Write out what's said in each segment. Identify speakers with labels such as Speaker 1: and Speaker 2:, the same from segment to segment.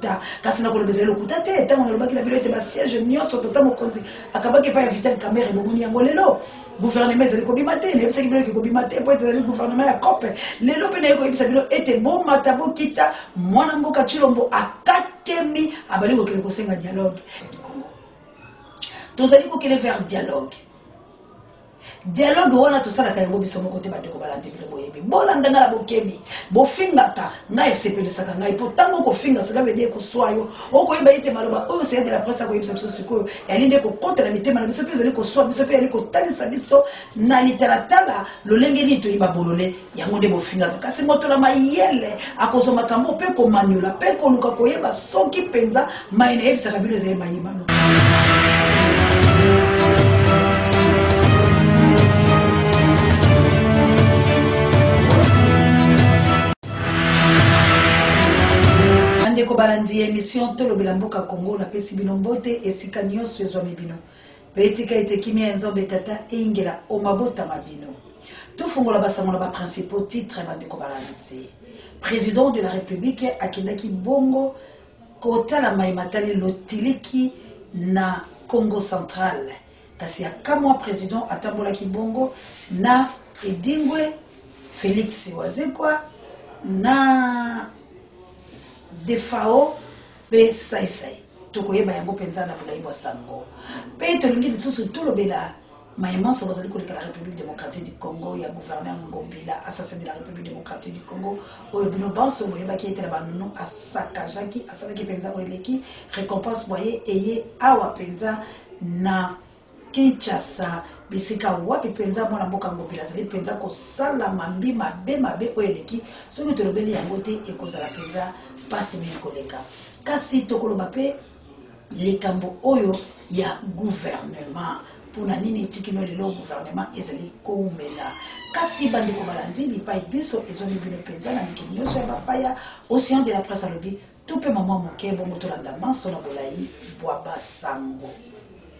Speaker 1: lokuta kasi na kolobeza lokuta te tango na lobaki na bilo ete ba siège nyonso tata mokonzi akabaki pa ya Vital Kamerhe bomoni yango lelo gouvernement ezali kobima te na yebisaki bilo kobima te po ete ezali gouvernement ya COP lelo pe na ye koyebisa bilo ete bomata bokita mwana mboka Tshilombo akatemi abali kokende kosenga dialogue tozali kokende vers dialogue dialogue wana tosalaka yango biso moko te bandeko balandi bino boyebi bolandanga na bokebi bofingaka ngai esepelisaka ngai po ntango kofinga cela veut dire koswa yo okoyeba ete maloba oyo c'est de la presse akoyebisa biso sikoyo yali nde kokota na mitema na biso mpe ezali koswa biso mpe yali kotalisa biso na literatala lolenge nini toyeba bolole yango nde bofingaka kasi moto na mayele akozwa makambo mpe komaniola mpe koluka koyeba soki mpenza mai nayebisaka bino ezali mayibano ndeko balandi émission tolobela mboka Congo na pesi bino mbote esika nyonso ezwami bino betika ete kimia nzombe tata ingela o mabota mabino tofungola basango na ba principaux titres bandeko balandi président de la république akendaki bongo kotala maimatali lotiliki na Congo central kasi akamwa président atambolaki bongo na Edingwe Félix Wazekwa na defao be sai tokoyeba yango penza na bulayi bwa sango pe tolingi lisusu tulobela maimanso bazali koleka la République démocratique du Congo ya gouverneur Ngobila assassin de la République démocratique du Congo oyo bino banso boyebaki ete na banono asakajaki asalaki penza oyeleki récompense moye eye awa penza na Kinshasa bisika wapi penza mwana mboka Ngobila zali penza kosala mambi mabe oyeleki soki tolobeli yango te ekozala penza pasi mini koleka kasi tokoloba pe likambo oyo ya gouvernement pona nini etikino lelo gouvernement ezali komela kasi bandeko balandi lipai biso ezoni bino penza na mikili nyonso ya bapaya océan de la presse alobi tupe mama moke bongo tolanda manso na bolayi bwa basango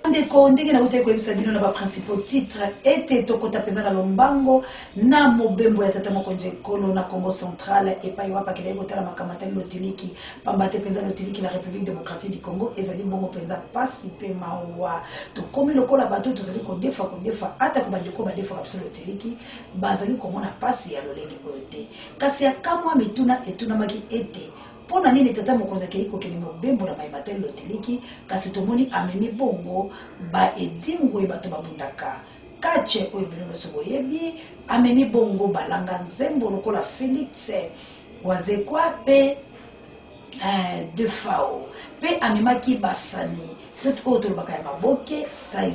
Speaker 1: ndeko ndenge na uta koyebisa bino na ba principaux titres ete tokota penza na lombango na mobembo ya tata mokonzi ekolo na Congo central epai wapa kele kotala makamata lotiliki pambate penza lotiliki la République démocratique du Congo ezali bongo penza pasi pe mawa tokomi lokola bato tozali kodefa ata ko bandeko badefa absolu lotiliki bazali komona pasi ya lolenge koyote kasi akamwa mituna etuna maki ete pona nini tata mokonzi keiko keni mobembo na maimateli lotiliki kasi tomoni amemi bongo ba Edingwe bato babundaka kache oyo bino nyonso boyebi amemi bongo balanga nzembo lokola Félix Wazekwa pe defao pe amemaki basani tout autre bakaya maboke sai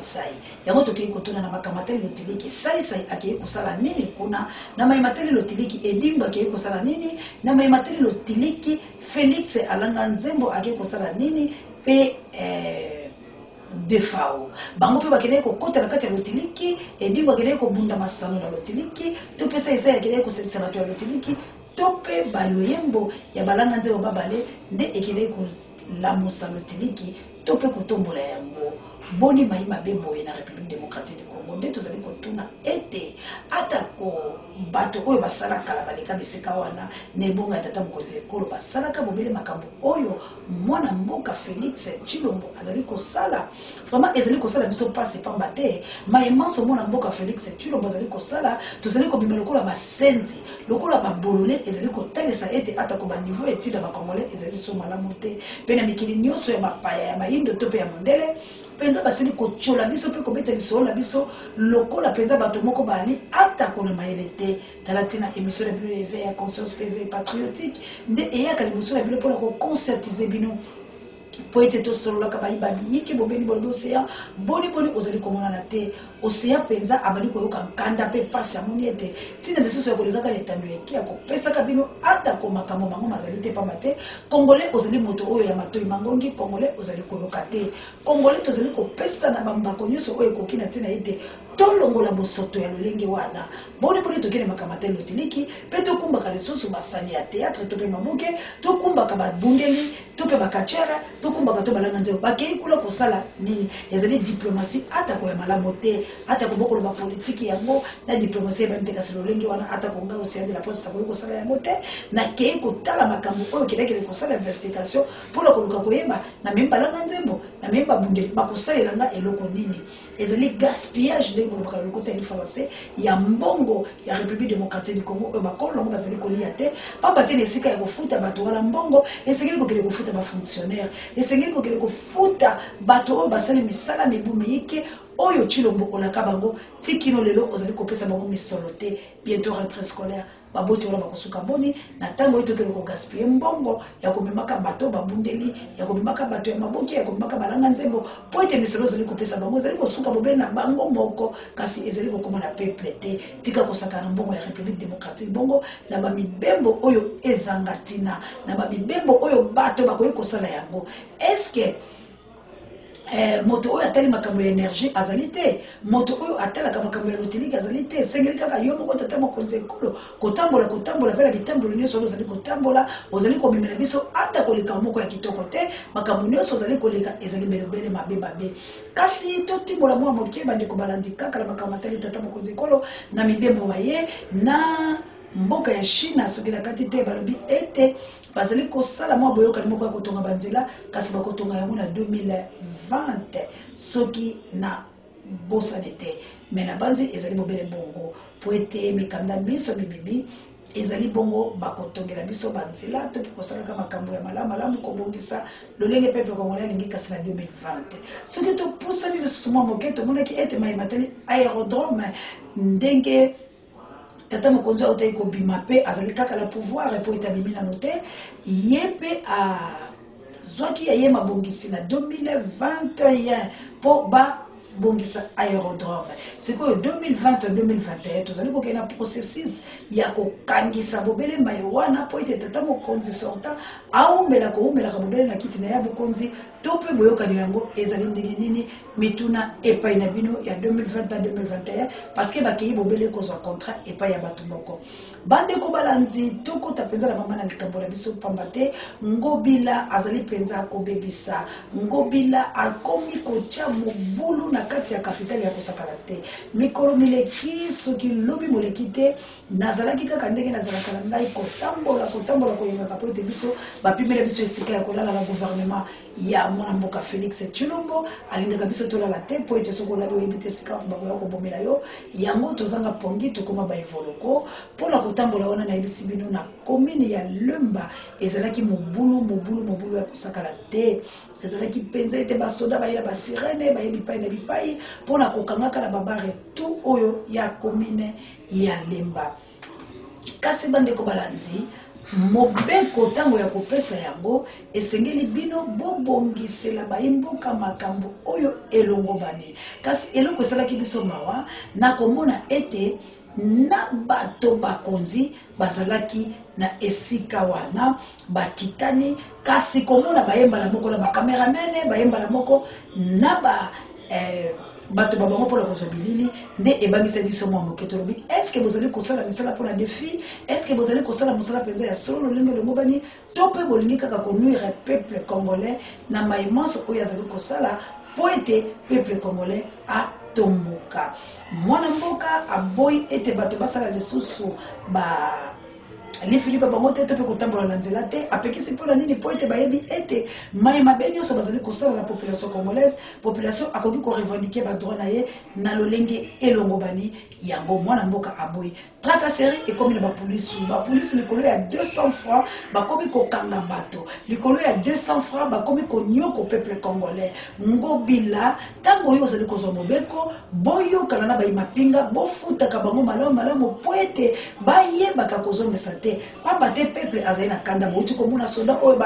Speaker 1: yango tokei kotuna na makamateli lotiliki sai akei kosala nini kuna na maimateli lotiliki Edingwe akei kosala nini na maimateli lotiliki Félix alanga nzembo akei kosala nini pe defao bango pe bakene ko kota na kati ya lotiliki Edingwe bakene ko bunda masano na lotiliki to pe sai akene ko sekisa bato ya lotiliki to pe baloyembo ya balanga nzembo babale nde ekene ko lamusa lotiliki to pe kotombola yango boni maima beboye na République démocratique du Congo nde tozali kotuna ete atako bato oyo basala kala baleka bisika wana nebonga tata mokonzi ekolo basalaka bobele makambo oyo mwana mboka Félix Tshilombo azali kosala vraiment ezali kosala biso pasi pamba te maimanso mwana mboka Félix Tshilombo azali kosala tozali kobima lokola basenzi lokola babolole ezali kotalisa ete atako ba niveau etida bakongolais ezali so malamu te pe na mikili nyonso ya mapaya ya maindo to pe ya mondele penza basili kochola biso pe kobeta lisola biso lokola penza bato moko bali atako na mayelete talatina émission de bleu éveil à conscience PV patriotique nde eyaka liboso ya bilo pona ko conscientiser bino po ete to solo la kabayi babiyiki bobeni bolbo océan boni ozali komona na te océan penza abali koyoka kanda pe pasi ya moni ete tina lisusu ya kolekaka letando eki ya kopesaka bino ata ko makambo mango mazali te pamba te congolais ozali moto oyo ya matoi mangongi congolais ozali koyoka te congolais tozali kopesa na bambako nyonso oyo ekoki na tina ete tolongola bosoto ya lolenge wana boni tokene makamateli lotiliki pe tokumbaka lisusu basani ya théâtre to pe mamuke tokumbaka babundeli to pe bakachere to kumbaka to balanga nzembo bakei kula kosala nini ezali diplomatie ata ko ya malamu te ata ko bokolo ba politique yango na diplomatie ba nteka selo lengi wana ata ko ngao sia de la poste ko kosala yango te na kei ko tala makambo oyo keleke kosala investigation pour la koluka koyeba na même balanga nzembo na même ba bundeli ba kosala nga eloko nini ezali gaspillage de mon bakalo côté ni français ya mbongo ya République démocratique du Congo e bakolo ngo bazali kolia te papa te nesika ya kofuta bato wala mbongo esengeli ko kele kofuta ba fonctionnaire esengeli ko kele kofuta bato oyo basali misala mibumi yike oyo chilombo olaka bango tikino lelo ozali kopesa bango misolo te bientôt rentrée scolaire baboti wala bakosuka boni na tango ito kele ko gaspiller mbongo ya komemaka bato babundeli ya komemaka bato ya maboki ya komemaka balanga nzembo po ete misolo zali kopesa bango zali kosuka bobele na bango moko kasi ezali kokoma na peuple te tika kosaka na mbongo ya République démocratique bongo na ba mibembo oyo ezangatina na ba mibembo oyo bato bakoyi kosala yango est-ce que moto oyo atali makambo ya énergie azalité moto oyo atala makambo ya loterie azalité sengeli kaka yo moko tata mokonzi ekolo kotambola pela bitambola nyonso ozali kotambola ozali komemela biso ata koleka moko ya kitoko te makambo nyonso ozali koleka ezali belebele mabe kasi totimbola mwa moke bandeko balandi kaka na makambo atali tata mokonzi ekolo na mibembo baye na mboka ya Chine soki na kati te balobi ete bazali kosala mwa boyoka moko ya kotonga banzela kasi bakotonga yango na 2020 soki na bosane te mais na banzi ezali mobele bongo po ete mikanda miso mibibi ezali bongo bakotongela biso banzela to kosalaka makambo ya malamu kobongisa lolenge peuple congolais alingi kasi na 2020 soki topusani lisusu mwa moke tomonaki ete mayematali aérodrome ndenge tata mokonzi autai ko bima pe azali kaka la pouvoir po etabimi na note yepe a zwaki ya yema bongisi na 2021 po ba bongisa aérodrome siko 2020-2021 tozali kokena processus ya kokangisa bobele mayo wana po ete tata mokonzi sortant aumbela ka bobele na kiti na ya bokonzi to pe boyokani yango ezali ndenge nini mituna epai na bino ya 2020-2021 parce que bakei bobele kozwa contrat epai ya bato moko bande ko balandi toko tapenza la mama na likambo la biso pambate ngobila azali penza ko bebisa ngobila akomi kocha mobulu na kati ya kapitali ya kosakala te mikolo mileki soki lobi moleki te nazalaki kaka ndenge nazalaka na ngai kotambola koyenga kapote biso bapimela biso esika ya kolala na gouvernement ya mwana mboka Félix Tshilombo alingaka biso tolala te po ete soko lalo yebite esika bakoya kobomela yo yango tozanga pongi tokoma ba evoloko pona kotambola wana na yebisi bino na commune ya Lumba ezalaki mobulu ya kosakala te ezalaki penza ete basoda bayela ba sirene bayebi pai na bipai pona kokangaka na babare tout oyo ya commune ya Lemba kasi bande ko balandi mobeko tango ya kopesa yango esengeli bino bobongisela baimboka makambo oyo elongo bani kasi eloko esalaki biso mawa na komona ete na bato bakonzi bazalaki na esika wana bakitani kasi komona bayemba la moko na bakameramene bayemba la moko na bato babango pour la possibilité de ebangisa biso mwa moketo lobi est-ce que vous allez kosala misala pour la défi est-ce que vous allez kosala musala penza ya solo lingo longo bani to pe bolingi kaka konuire peuple congolais na maimanso oyo azali kosala po ete peuple congolais a tomboka mwana mboka aboyi ete bato basala lisusu ba li Philippe bango te pe kotambola na nzela te apekisi mpona nini po ete bayebi ete mai mabe nyonso bazali kosala na population congolaise population akoki korevendiquer badroit na ye na lolenge elongo bani yango mwana mboka aboyi tracasserie ekomi na bapolisi likolo ya 200 francs bakomi kokanga bato likolo ya 200 francs bakomi konyoko peuple congolais ngobila tango oyo ozali kozwa mobeko boyokana na bayimapinga bofutaka bango malamu po ete bayebaka kozongisa te pamba te peuple azali na kanda bouti komona soldat oyo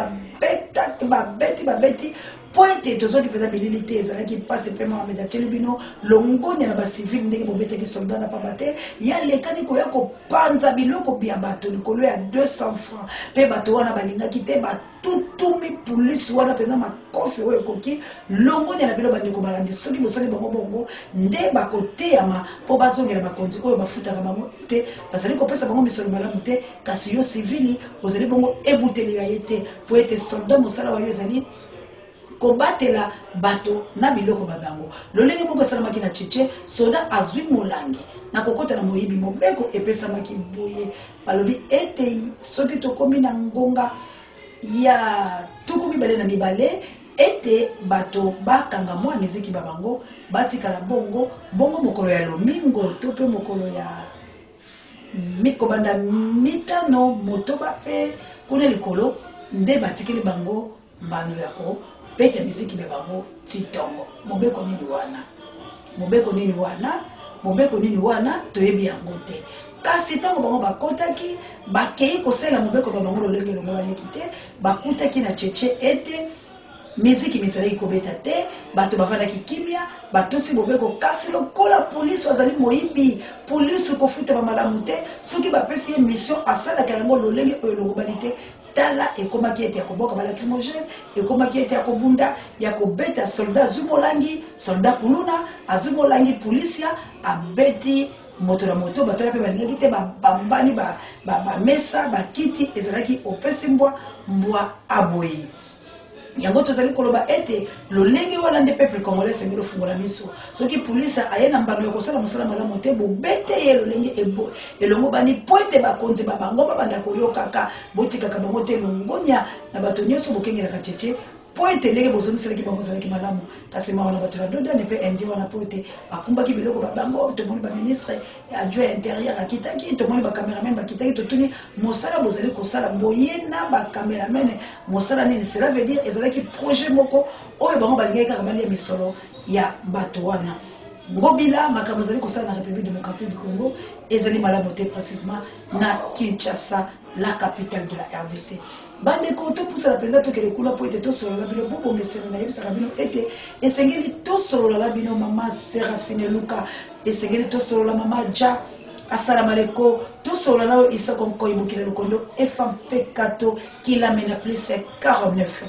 Speaker 1: babeti pointe tozodi peza bilili te ezalaki pasi pe Mohamed atieli bino longonya na basivile ndenge bobetaki soldat na pamba te ya lekani koya kopanza biloko bia bato likolo ya 200 francs pe bato wana balingaki te batutumi police wana pena makofi oyo koki longo na bilo bande ko balandi soki bosali bango bongo nde bakoteyama po bazongela bakonzi oyo bafutaka bango te bazali kopesa bango misolo malamu te kasi yo civili ozali bongo ebuteli ya yete po ete soldat mosala wa yo ezali kobatela bato na biloko babango lolenge moko salamaki na cheche soda azwi molangi na kokota na moyibi mobeko epesamaki boye balobi ete soki tokomi na ngonga ya tuku mibale na mibale ete bato bakanga mwa miziki babango batikala bongo bongo mokolo ya lomingo to pe mokolo ya mikobanda mitano motoba pe kuna likolo nde batikeli bango mbano yako pete miziki babango titongo mobeko nini wana mobeko nini wana mobeko nini wana toyebi yango te kasi tango bango bakotaki bakei kosala mobeko babango lolenge longo baleki te bakutaki na cheche ete miziki misalaki kobeta te bato bavandaki kimia batosi mobeko kasi lokola polisi wazali moyibi polisi kofuta bamalamu te soki bapesi ye mission asalaka yango lolenge oyo longobani te tala ekomaki ete ya koboka balacrimogène ekomaki ete ya kobunda ya kobeta soldat azwi molangi soldat kuluna azwi molangi polisia abeti moto na moto batala pe balingaki te babambani bamesa bakiti ezalaki opesi mbwa aboyi yango tozali koloba ete lolenge wana nde peuple congolais sengi lofungola miso soki polisi aye na mbano ya kosala mosala malamu te bobete ye lolenge elongo bani po ete bakonzi babango babanda koyokaka botikaka bango te longonya na bato nyonso bokengelaka cheche po ete ndenge bozomiselaki bango ezalaki malamu kasi mawana bato na dodane mpe indi wana po ete bakumbaki biloko babango tomoni baministre adjoint intérieur akitaki tomoni bacameraman bakitaki totuni mosala bozali kosala boye na bacameraman mosala nini cela veut dire ezalaki projet moko oyo bango balingaki kaka balia misolo ya bato wana ngobila makambo ezali kosala na République démocratique du Congo ezali malamu te précisément na Kinshasa la capitale de la RDC bande koto pousa la présidente que le kula po ete to solo la bino bobo mesero na yebisa bino ete esengeli to solo la bino mama Serafine Luka esengeli to solo la mama Ja assalamu alaikum to solo la isa konko ibukile lukondo FMP kato kila mena plus 49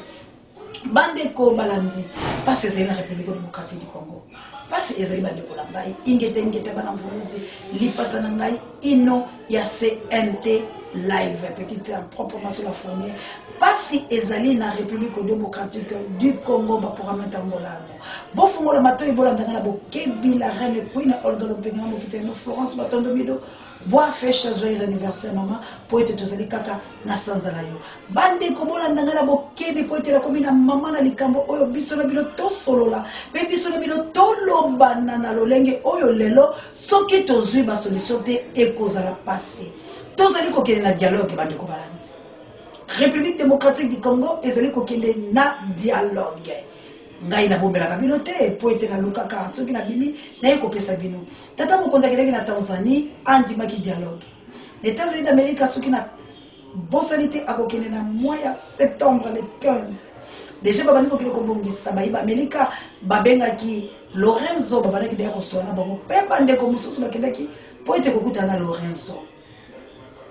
Speaker 1: bande ko balandi parce que c'est la République démocratique du Congo parce que ezali bande ko lambai ingete bana mvuruzi lipasa na ngai ino ya CNT live petite sœur proprement sur la fournière pasi ezali na République démocratique du Congo ba pour amata ngolano bo fungola mato ibola ndanga na bokebi la reine queen Olga Lompenga mo kiteno Florence Batondo Mido boa fête joyeux anniversaire maman po ete tozali kaka na sanzala yo bande ko bola ndanga na bokebi po ete la komina mama na likambo oyo biso na bino to solola pe biso na bino to lobana na lolenge oyo lelo soki tozwi ba solution te ekozala passé tozali kokende na dialogue bande ko balandi République démocratique du Congo ezali kokende na dialogue ngai na bombelaka bino te po ete na lukaka soki na bimi na ekopesa bino tata mokonzi akeleki na Tanzanie andimaki dialogue États-Unis d'Amérique soki na bosalité akokende na mois ya septembre le 15 déjà babandi kokende kobongisa bayiba Amerika babengaki Lorenzo babandaki deya kosola na bango mpe bandeko mosusu bakendaki po ete kokutana na Lorenzo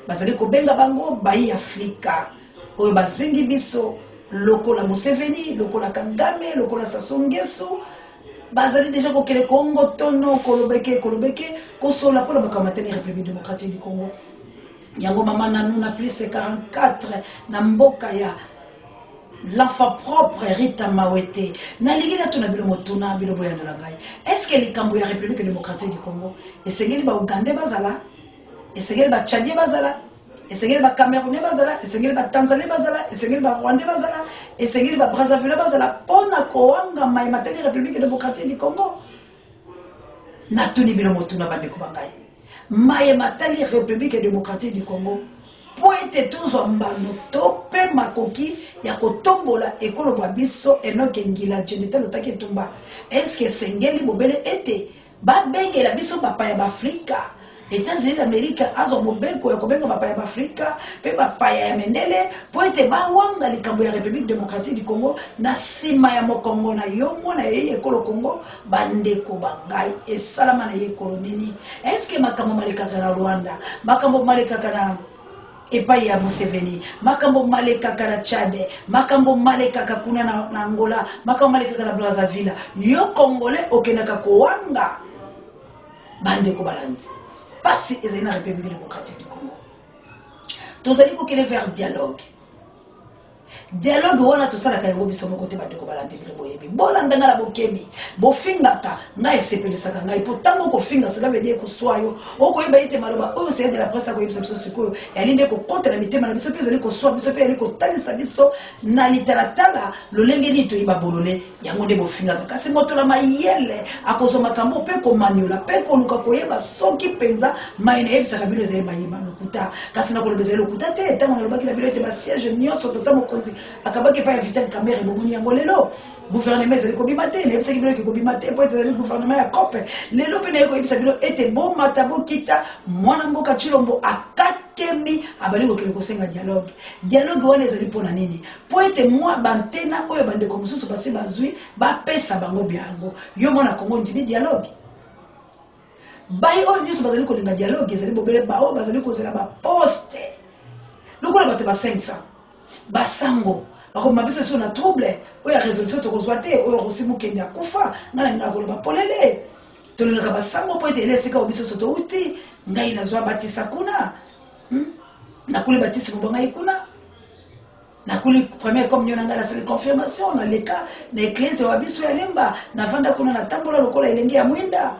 Speaker 1: bazali kobenga bango bayi Afrika oyo bazingi biso lokola Museveni lokola Kagame lokola Sassou Nguesso bazali déjà kokele Congo tono kolobeke kosola pour la bakamateni République démocratique du Congo yango mama nanu na plus 44 na mboka ya l'enfant propre Rita Mawete na ligina tuna bilo motuna bilo boyando la ngai est-ce que likambo ya République démocratique du Congo esengeli ba Uganda bazala esengeli ba Tchadien bazala esengeli ba Camerounais bazala esengeli ba Tanzanie bazala esengeli ba Rwandais bazala esengeli ba Brazzaville bazala pona koanga mai mateli République démocratique du Congo na tuni bilo motuna bande ko bangai mai mateli République démocratique du Congo po ete tozwa mbano tope makoki ya kotombola ekolo bwa biso enoke ngila jeneta lotaki etumba est-ce que sengeli bobele ete babengela biso bapaya b'Afrika États-Unis d'Amérique azwa mobeko ya kobenga bapaya b'Afrika pe bapaya ya mendele po ete bawanga likambo ya République démocratique du Congo na sima ya mokongo na yo mwana ye ekolo Congo bandeko bangai esalama na ye ekolo nini est-ce que makambo malekaka na Rwanda makambo malekaka na epai ya Museveni, makambo male kaka na Tchad, makambo male kaka kuna na Angola, makambo male kaka na Brazzaville. Yo Congolais okenaka kowanga bande ko balandi. Pasi ezali na République démocratique du Congo. Tozali ko kele vers dialogue. Dialogue wana to sala kayango biso moko te bande ko balandi bile boyebi. Bolanda ngala bokebi, bofingaka ngai sepelisaka ngai potango ko finga cela veut dire ko soyo. Oko yeba ite maloba o c'est de la presse ko yebisa biso sikoyo. Yalinde ko contre na mitema na biso pe ezali ko soyo biso pe yali ko talisa biso na literatala lolenge ni to iba bolole yango nde bofingaka kasi moto la mayele akozo makambo pe ko maniola pe ko luka ko yeba soki penza maina yebisa kabilo ezali mayima lokuta kasi na ko lobeza lokuta te tango na lobaki na bilo ete ba siège nyonso totamo konzi akabaki pa Vital Kamerhe bomoni yango lelo gouvernement ezali ko bimate na yebisa kibilo ko bimate po ete ezali gouvernement ya COP lelo pe na ko yebisa bilo ete bo matabo kita mwana mboka Chilombo akatemi abali ko kele ko senga dialogue wana ezali pona nini po ete mwa bantena oyo bande ko mususu basi bazui ba pesa bango biango yo mona Kongo ndimi dialogue bai o nyuso bazali ko linga dialogue ezali bobele ba o bazali ko zela ba poste lokola bato ba 500 basango bakoma biso so na trouble oya résolution to kozwate oyo rosimu kenya kufa ngana ngakolo bapolele to linga basango po ete ele sika obiso so to uti ngai nazwa batisa kuna nakuli batisi mo ngai kuna nakuli premier communion ngala la seule confirmation na leka na église wa biso ya lemba na vanda kuna na tambola lokola elenge ya mwinda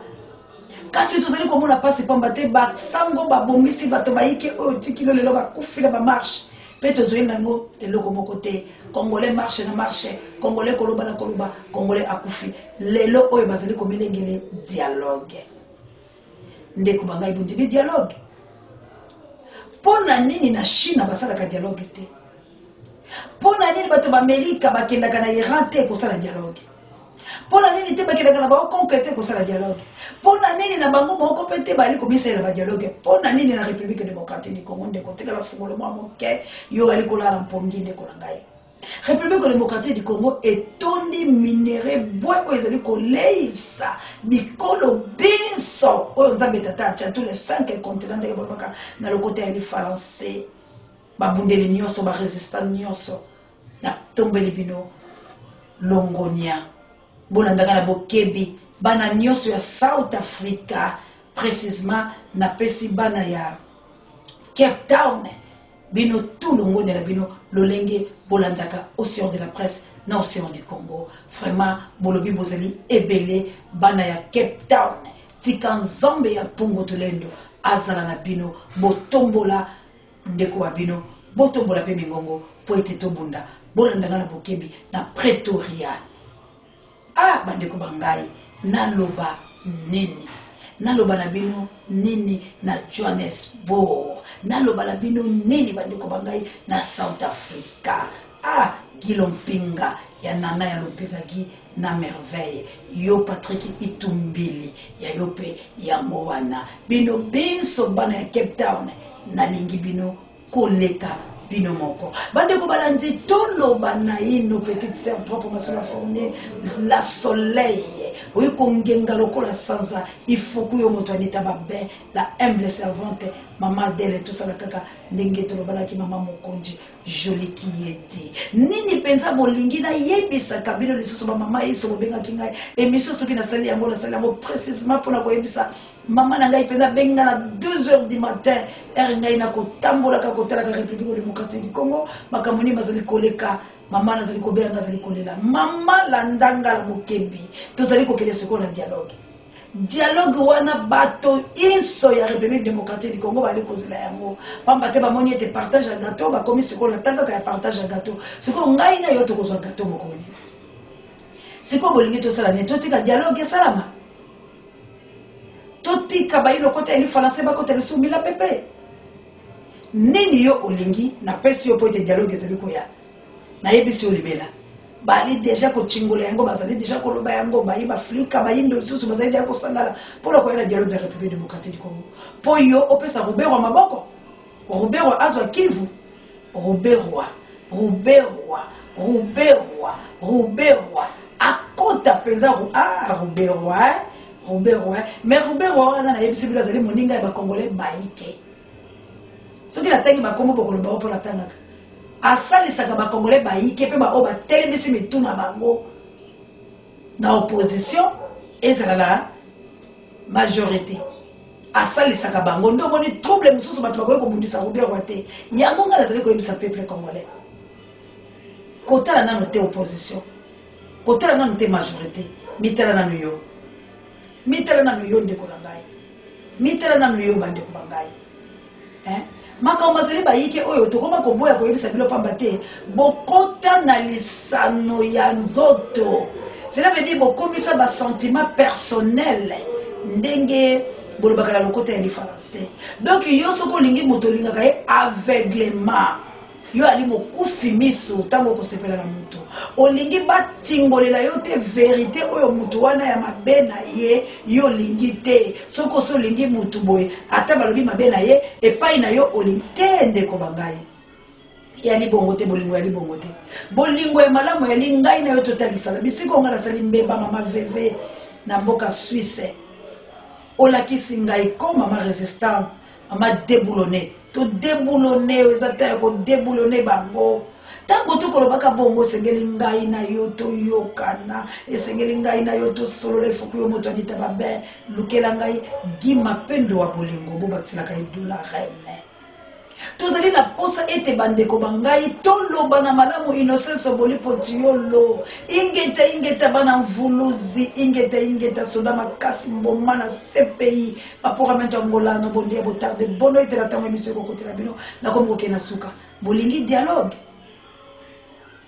Speaker 1: kasi tozali komona pasi pamba te basango babomisi bato bayike oyo tikilo lelo bakufila ba marche peto zoyenango eloko moko te Congolais marche na marche Congolais koloba na koloba Congolais akufi lelo oyo bazali komilengele dialogue ndeko bangai bundimi dialogue pona nini na Chine basala ka dialogue te pona nini bato ba Amerika bakendaka na Iran te kosala dialogue pona nini te bakendaka na ba conquête kosala dialogue pona nini na bango moko pete bali komisela ba dialogue pona nini na République démocratique du Congo ndeko tekala fungolo mwa moke yo ali kolara mpongi ndeko na ngai République démocratique du Congo etondi minéré bois ezali koleisa bikolo binso oyo nzambe tata atia tous les 5 continents de bolbaka na le côté ya français babundeli nyonso ba résistant nyonso na tombeli bino longonia bolandaka na bokebi bana nyonso ya South Africa précisément na pesi bana ya Cape Town bino tout longonia na bino lolenge bolandaka océan de la presse na océan du Congo vraiment bolobi bozali ebele bana ya Cape Town tika nzambe ya pongo tolendo azala na bino botombola ndeko wa bino botombola pe mingongo po ete tobunda bolandanga na bokebi na Pretoria bandeko bangai naloba nini naloba na bino nini na Johannesburg naloba na bino nini bandeko bangai na South Africa Gilompinga ya nana ya lopekaki na merveille yo Patrick Itumbili ya yope ya mowana bino binso bana ya Cape Town na lingi bino koleka bino moko bandeko balandi toloba na ino petite sœur propre masona fournier la soleil oui kongenga lokola sanza il faut que yo moto anita babe la humble servante maman Adèle tout ça la kaka ndenge toloba ki maman mokonji joli qui était nini penza bolingi na yebisa kabino lisusu ba maman yeso bobenga kinga émission soki na sali yango la sali yango précisément pour na koyebisa maman na ngai penza benga na 2h du matin er ngai na kotambola ka kotala ka République démocratique du Congo makamoni mazali koleka maman nazali kobenga nazali kolela maman la ndanga la mokebi tozali kokele seko na dialogue wana bato inso ya République démocratique du Congo bali kozela yango pamba te bamoni ete partage ya gâteau bakomi siko la tanga ya partage ya gâteau siko ngai na yo to kozwa gâteau mokoni siko bolingi to sala ne totika dialogue salama totika bailo kote eli français ba kote lisumila pepe nini yo olingi na pesi yo pote dialogue ezali koya na yebisi olibela bali déjà ko chingola yango bazali déjà ko loba yango bayi ba Afrika bayindo lisusu bazali ya ko sangala pour ko ya dialogue de la République démocratique du Congo po yo opesa Robert maboko Robert azwa Kivu Robert akota penza Robert mais Robert wana na yebisi bila zali moninga ba Congolais baike Ce qui l'attaque, ma combo pour le bas pour la tanga. À ça, les sakaba congolais, baï, qui peut ma oba, télémessi, mais tout na bango. Na opposition, et ça la majorité. À ça, les sakaba bango. Donc, on est trouble, les moussous, comme on dit ça, ou bien roité. Il y a un moment, là, ça peuple congolais. Côté là, on a opposition. Côté là, on a majorité. Mitela na nuyo. Mitela na nuyo ndeko langai. Mitela na nuyo bandeko bangai. Maka omazeli ba yike oyo tokoma koboya koyebisa bilo pamba te bokota na lisano ya nzoto. Cela veut dire bokomisa ba sentiment personnel ndenge bolobaka na lokota ya français. Donc yo soko lingi moto lingaka ye aveuglement. Yo ali mokufi miso tango ko sepela na mutu. Olingi batingolela yo te vérité oyo mutu wana ya mabe na ye yo lingi te. Soko so lingi mutu boye ata balobi mabe na ye epai na yo olingi te ndeko bangai. Yani bongo te bolingo ya libongo te. Bolingo ya malamu ya lingai na yo totalisala. Bisiko ngala sali mbemba mama veve na mboka Suisse. Olakisi ngai ko mama résistant, mama déboulonné. To déboulonné ezata ya ko déboulonné bango. Tango to kolobaka bongo sengeli ngai na yo to yokana, esengeli ngai na yo to solo le foku yo moto anita babe, lukela ngai gima pendo wa bolingo bo batisaka $1 reine. Tozali na posa ete bandeko bangai toloba na malamu innocence boli potiolo ingeta bana mvuluzi ingeta soda makasi mboma na CPI paporamento ngola no bondia botarde bono ete la tango emission kote la bino na komo ke na suka bolingi dialogue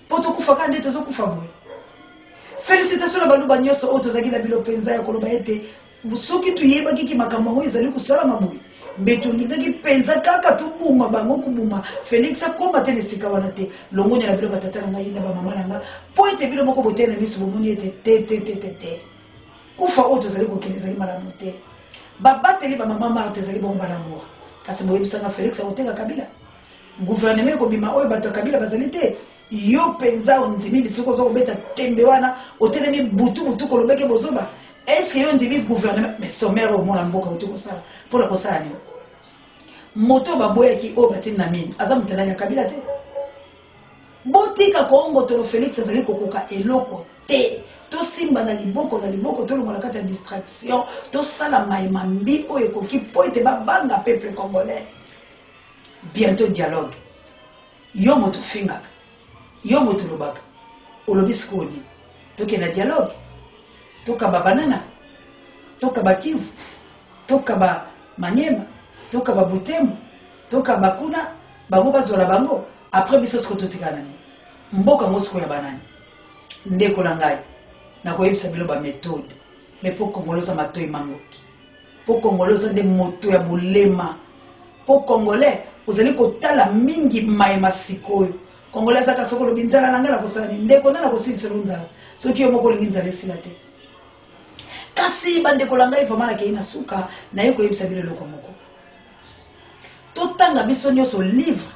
Speaker 1: poto kufaka ndete zo kufa boy. Félicitations na bandu banyoso oto zaki na bilo penza ya koloba ete busoki tuyeba kiki makambo ngo izali kusala maboy. Mbeto lingaki penza kaka tubuma bango kubuma Félix akoma tene sika wana te longonya na bilo batata na ngai na ba mama nanga po ete bilo moko botene miso bomoni ete te kufa oto zali ko keleza li malamu te babateli ba mama Marthe zali bon balamour kasi boyebisa nga Félix akotenga Kabila gouvernement ko bima oyo bato Kabila bazali te yo penza ondimi bisoko zo beta tembe wana otelemi butu ko lobeke bozoba. Est-ce que yon dit gouvernement mais sommaire au monde mboka oto ko sala pour la kosala ni moto baboya ki o batini na mine azam telanya Kabila te botika kongo to Félix azali kokoka eloko te to simba na liboko to longola kati ya distraction to sala maimambi oyo koki poite babanga peuple congolais. Bientôt dialogue yo moto fingaka yo moto lobaka olobiskoni toke na dialogue toka ba banana toka ba Kivu toka ba Manyema toka ba Butembo toka ba kuna bango bazola bango après biso siko totikana ni mboka mosiko ya banani ndeko na ngai na koyebisa bilo ba méthode mais pour congolosa matoi mangoki pour congolosa nde moto ya bolema pour congolais ozali kotala mingi maema sikoyo congolais zaka soko lobinzala na ngala kosala ni ndeko na kosilisa lonzala soki yo moko lingi nzala esila te. Kasi bandeko langa ifamana ke ina suka na yeko yebisa bile loko moko. Totanga biso nyoso livre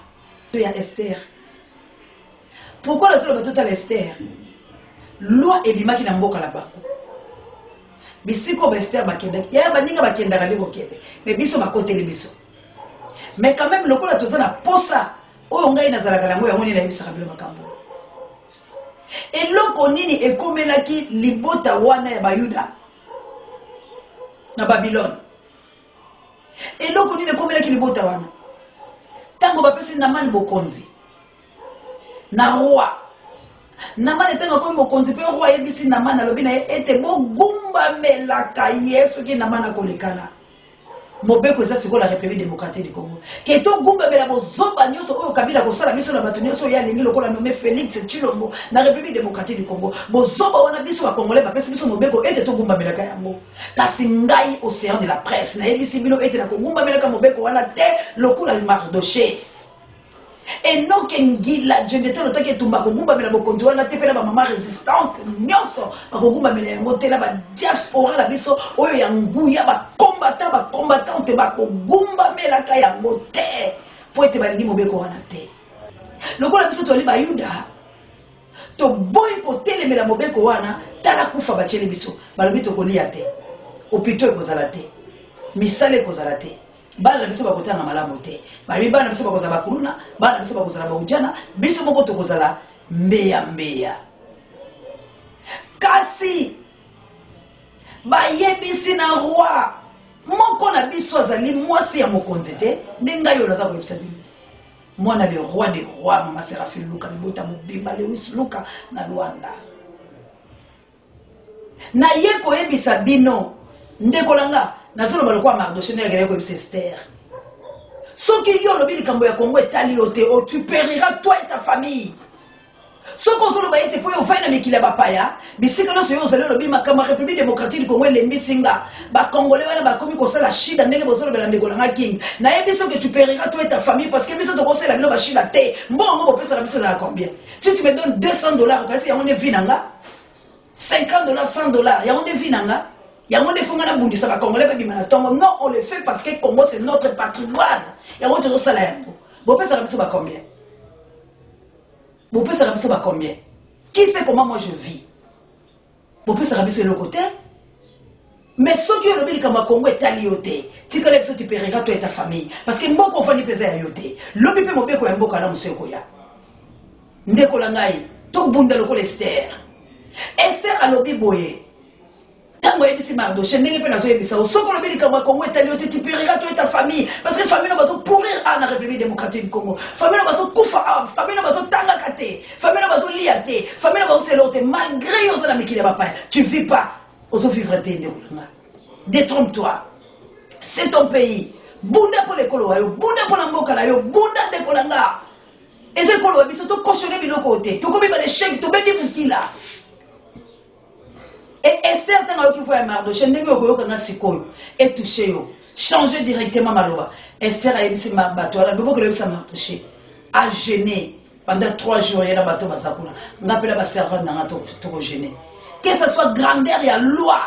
Speaker 1: ya Esther. Pourquoi la solo batota la Esther? Loi ebimaki na mboka la bango. Bisiko ba Esther bakenda. Ya baninga bakenda kale kokende. Mais biso bakoteli biso. Mais quand même lokola tozana posa oyo ngai nazalaka lango yango ni na yebisa kabilo makambo. Eloko nini ekomelaki libota wana ya Bayuda na Babylone. Eloko nini ekomelaki libota wana tango bapesi Namani bokonzi na roi Namani tango komi bokonzi pe roi yebisi Namani alobi na ete bogumba melaka Yesu ki Namani akolekana mobeko eza siko la République démocratique du Congo ke to gumba bela bozoba nyoso oyo Kabila kosala biso na bato nyoso ya lingi lokola nommé Félix Tshilombo na République démocratique du Congo bozoba wana biso ba Congolais ba pesi biso mobeko ete to gumba melaka yango kasi ngai océan de la presse na ebisi bino ete na ko gumba melaka mobeko wana te lokola Mardoché Enoke ngila jendete lotake tumba kogumba mela bokonzi wana te pela ba mama résistante nyoso bakogumba mela yango te la ba diaspora la biso oyo ya nguya ba combattante bakogumba mela ka yango te po ete balingi mobeko wana te lokola biso to ali ba Yuda to boy ko telemela mobeko wana tala kufa bacheli biso balobi to kolia te opito ekozala te misale ekozala te bana biso bakotanga malamu te bali bana biso bakozala bakuluna bana biso bakozala baujana biso moko tokozala mbeya kasi bayebisi na roi moko na biso azali mwasi ya mokonzi te ndinga yo naza koyebisa bino mwana le roi des rois mama Séraphine Luka libota mobimba Lewis Luka na Luanda na ye koyebisa bino ndekolanga nazoloba lokwa Mardoché ngeke koyebisa Esther soki yo lobi likambo ya Congo etali yo te tu périras toi et ta famille soko zoloba ete po yo vaina mikila bapaya bisika no so yo zalo lobi makama République démocratique du Congo lembisinga ba congolais wana ba komi kosala shida ndenge bozolo bela ndekolanga king na ye biso que tu périras toi et ta famille parce que biso to kosala bino ba shida te mbongo bo pesa na biso za combien si tu me donnes $200 kasi ya on est vinanga $50 $100 ya on est vinanga ya on est fonga na bundisa ba congolais ba bimana tongo non on le fait parce que Congo c'est notre patrimoine ya on te sala yango bo pesa na biso ba combien. Vous pouvez savoir combien? Qui sait comment moi je vis? Vous pouvez savoir le côté? Mais ce qui est le but de Congo est allié. Tu connais que tu périras toi et ta famille. Parce que moi, on fait des alliés. L'objet peut m'obéir quand on a monsieur Koya. Ndekolangai, tout bunda le Esther. Esther a l'objet boye. Tango ebisi Mardoché ndenge pe nazo ebisa soko lobi likambo Congo etali tu périras toi et ta famille parce que famille no bazo pourrir na République démocratique du Congo famille no bazo kufa famille no bazo tanga kate famille no bazo liate famille no bazo selote malgré yo na mikili papa tu vis pas ozo vivre te ndekolanga détrompe-toi c'est ton pays bunda pour l'école wayo bunda pour la mboka la yo bunda ndekolanga eze kolo biso to cautionner biloko te to komi ba l'échec to bendi mukila. Et Esther, tant qu'il faut un Mardoché, et touché, changer directement Maloba. Esther a émis ma bateau, elle a beaucoup de Mardoché, a gêné pendant 3 jours, il y a un bateau, on appelle la servante dans un tour gêné. Que ce soit grandeur, il y a loi.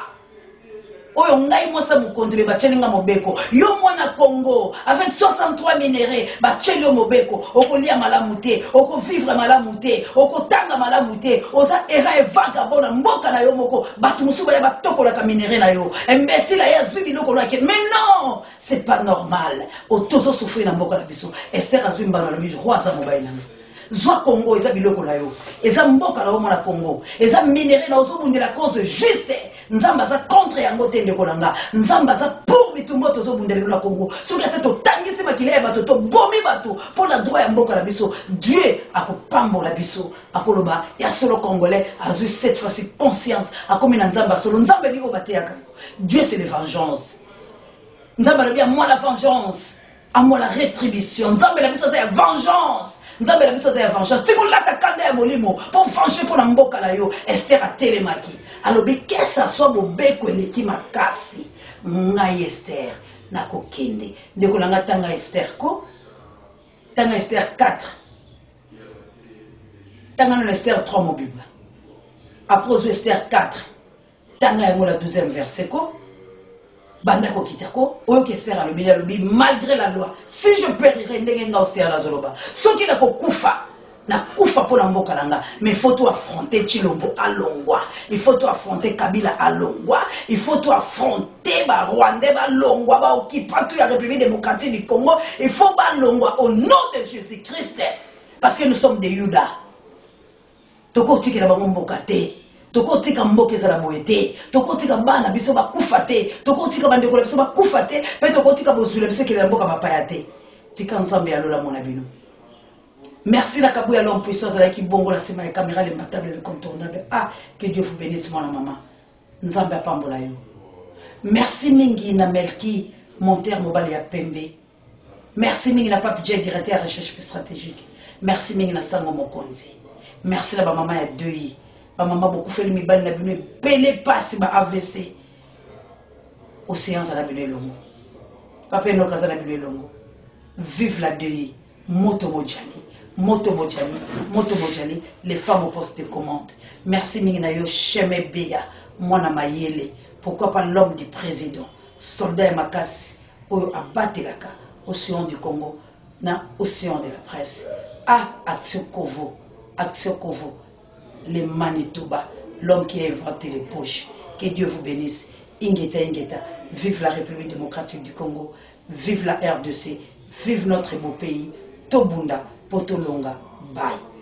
Speaker 1: Oyo ngai mosa mukonzi be bachelinga mobeko yo mwana Congo avec 63 minéraux bacheli mobeko okolia malamu te oko vivre malamu te oko tanga malamu te oza era e vagabond na mboka na yo moko batu musuba ya batokola ka minéraux na yo imbécile ya zubi loko lake mais non c'est pas normal otozo souffrir na mboka na biso Esther azwi mbano na biso roi za mobile na Zwa Congo eza biloko na yo eza mboka na yo mona Congo eza minéraux na ozobundela cause juste nzamba za contre yango te ndeko nanga nzamba za pour bitumbo tozobundela na Congo soki ata totangisi makila ya bato to bomi bato pour la droit ya mboka na biso Dieu akopambola biso akoloba ya solo congolais azui cette fois-ci conscience akomi na nzamba solo nzamba biko bateyaka Dieu c'est la vengeance nzamba lobi ya moi la vengeance à moi la rétribution nzamba la biso c'est la vengeance nzamba la biso za vengeance tiko lata kanda ya molimo pour venger pour la mboka la yo Esther a telemaki alobi que ça soit mobeko eleki makasi ngai Esther nakokende ndeko langa tanga Esther ko tanga Esther 4 tanga na Esther 3 mobimba après Esther 4 tanga yango la 12e verset ko Bandako kitako, oyo Esther alobi malgré la loi, si je périrais ndenge nga aussi à la zoloba. Soki na kokufa, na kufa pour la mboka langa, mais il faut tout affronter Chilombo à Longwa, il faut tout affronter Kabila à Longwa, il faut tout affronter ba Rwandais ba Longwa ba occupa tout la République démocratique du Congo, il faut ba Longwa au nom de Jésus-Christ parce que nous sommes des Yuda. Toko tiki na ba mboka te. Toko tika mboke za la boyete, toko tika bana biso ba kufate, toko tika bandeko la biso ba kufate, pe toko tika bozula biso ki la mboka ba payate. Tika nsambe ya lola mona bino. Merci la kabouya l'homme puissant la qui bongo la sema et caméra l'imbattable le contournable. Ah, que Dieu vous bénisse mon maman. Nzambe pambola yo. Merci mingi na Melki Monter Mobali ya Pembe. Merci mingi na Pape J directeur recherche stratégique. Merci mingi na Sango Mokonzi. Merci la ba maman ya Deuil. Ba maman beaucoup fait le mibali na bino belé passe ba AVC. Océan za la bino longo. Papa no kaza na bino longo. Vive la Deuil. Moto Mojani, les femmes au poste de commande. Merci Mingnayo Cheme Beya, Mwana Mayele. Pourquoi pas l'homme du président, soldat Makassi, Oyo Abatelaka, Océan du Congo, na Océan de la presse. Ah, Action Kovo, les Manitoba, l'homme qui a inventé les poches. Que Dieu vous bénisse. Ingeta, vive la République démocratique du Congo, vive la RDC, vive notre beau pays, Tobunda, Potolonga, bye.